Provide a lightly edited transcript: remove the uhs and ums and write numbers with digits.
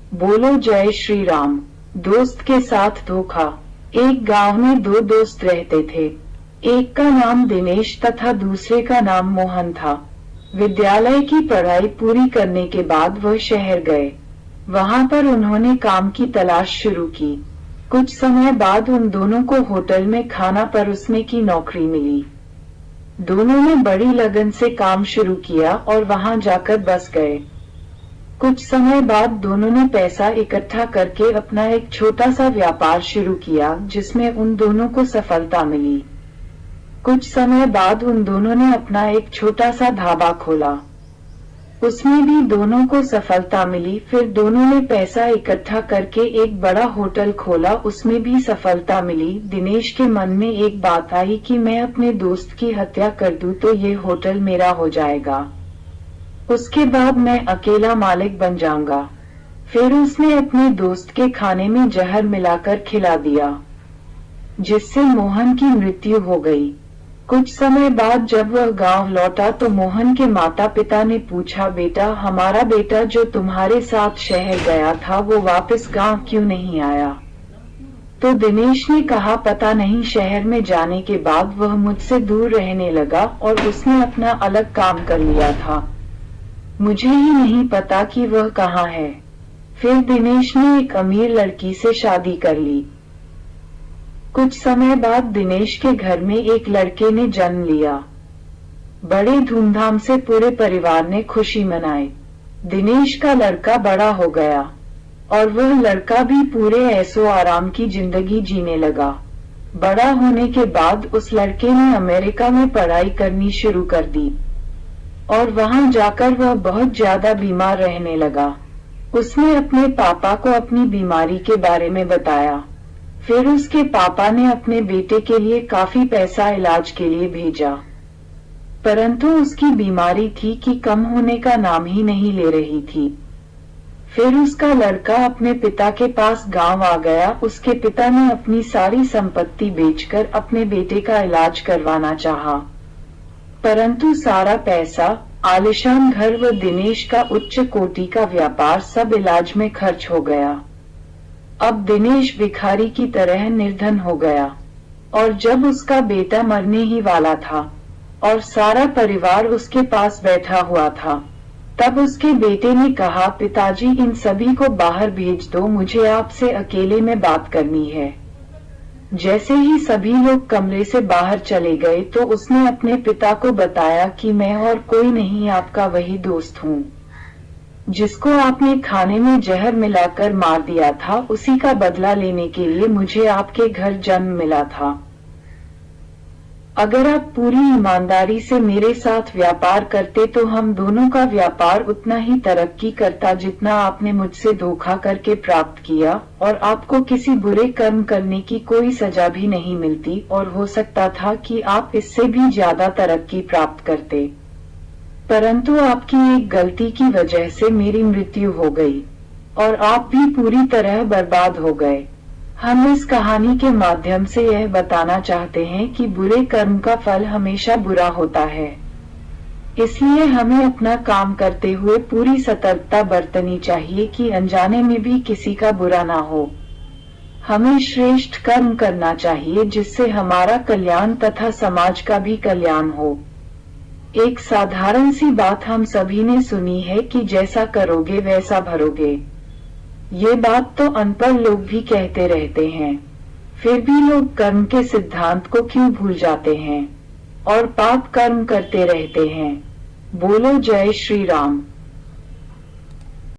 बोलो जय श्री राम। दोस्त के साथ धोखा। एक गांव में दो दोस्त रहते थे। एक का नाम दिनेश तथा दूसरे का नाम मोहन था। विद्यालय की पढ़ाई पूरी करने के बाद वह शहर गए। वहां पर उन्होंने काम की तलाश शुरू की। कुछ समय बाद उन दोनों को होटल में खाना परोसने की नौकरी मिली। दोनों ने बड़ी लगन से काम शुरू किया और वहां जाकर बस गए। कुछ समय बाद दोनों ने पैसा इकट्ठा करके अपना एक छोटा सा व्यापार शुरू किया, जिसमें उन दोनों को सफलता मिली। कुछ समय बाद उन दोनों ने अपना एक छोटा सा ढाबा खोला। उसमें भी दोनों को सफलता मिली। फिर दोनों ने पैसा इकट्ठा करके एक बड़ा होटल खोला, उसमें भी सफलता मिली। दिनेश के मन में एक बात आई कि मैं अपने दोस्त की हत्या कर दूं तो ये होटल मेरा हो जाएगा। उसके बाद मैं अकेला मालिक बन जाऊंगा। फिर उसने अपने दोस्त के खाने में जहर मिलाकर खिला दिया, जिससे मोहन की मृत्यु हो गई। कुछ समय बाद जब वह गांव लौटा तो मोहन के माता पिता ने पूछा, बेटा, हमारा बेटा जो तुम्हारे साथ शहर गया था वो वापस गांव क्यों नहीं आया? तो दिनेश ने कहा, पता नहीं, शहर में जाने के बाद वह मुझसे दूर रहने लगा और उसने अपना अलग काम कर लिया था। मुझे ही नहीं पता कि वह कहाँ है। फिर दिनेश ने एक अमीर लड़की से शादी कर ली। कुछ समय बाद दिनेश के घर में एक लड़के ने जन्म लिया। बड़े धूमधाम से पूरे परिवार ने खुशी मनाई। दिनेश का लड़का बड़ा हो गया और वह लड़का भी पूरे ऐशो आराम की जिंदगी जीने लगा। बड़ा होने के बाद उस लड़के ने अमेरिका में पढ़ाई करनी शुरू कर दी और वहां जाकर वह बहुत ज्यादा बीमार रहने लगा। उसने अपने पापा को अपनी बीमारी के बारे में बताया। फिर उसके पापा ने अपने बेटे के लिए काफी पैसा इलाज के लिए भेजा, परंतु उसकी बीमारी थी कि कम होने का नाम ही नहीं ले रही थी। फिर उसका लड़का अपने पिता के पास गांव आ गया। उसके पिता ने अपनी सारी संपत्ति बेचकर अपने बेटे का इलाज करवाना चाहा, परंतु सारा पैसा, आलिशान घर व दिनेश का उच्च कोटि का व्यापार सब इलाज में खर्च हो गया। अब दिनेश भिखारी की तरह निर्धन हो गया और जब उसका बेटा मरने ही वाला था और सारा परिवार उसके पास बैठा हुआ था, तब उसके बेटे ने कहा, पिताजी, इन सभी को बाहर भेज दो, मुझे आपसे अकेले में बात करनी है। जैसे ही सभी लोग कमरे से बाहर चले गए तो उसने अपने पिता को बताया कि मैं और कोई नहीं, आपका वही दोस्त हूँ जिसको आपने खाने में जहर मिलाकर मार दिया था। उसी का बदला लेने के लिए मुझे आपके घर जन्म मिला था। अगर आप पूरी ईमानदारी से मेरे साथ व्यापार करते तो हम दोनों का व्यापार उतना ही तरक्की करता जितना आपने मुझसे धोखा करके प्राप्त किया, और आपको किसी बुरे कर्म करने की कोई सजा भी नहीं मिलती और हो सकता था कि आप इससे भी ज्यादा तरक्की प्राप्त करते, परंतु आपकी एक गलती की वजह से मेरी मृत्यु हो गई और आप भी पूरी तरह बर्बाद हो गए। हम इस कहानी के माध्यम से यह बताना चाहते हैं कि बुरे कर्म का फल हमेशा बुरा होता है, इसलिए हमें अपना काम करते हुए पूरी सतर्कता बरतनी चाहिए कि अनजाने में भी किसी का बुरा ना हो। हमें श्रेष्ठ कर्म करना चाहिए जिससे हमारा कल्याण तथा समाज का भी कल्याण हो। एक साधारण सी बात हम सभी ने सुनी है कि जैसा करोगे वैसा भरोगे। ये बात तो अनपढ़ लोग भी कहते रहते हैं, फिर भी लोग कर्म के सिद्धांत को क्यों भूल जाते हैं और पाप कर्म करते रहते हैं। बोलो जय श्री राम।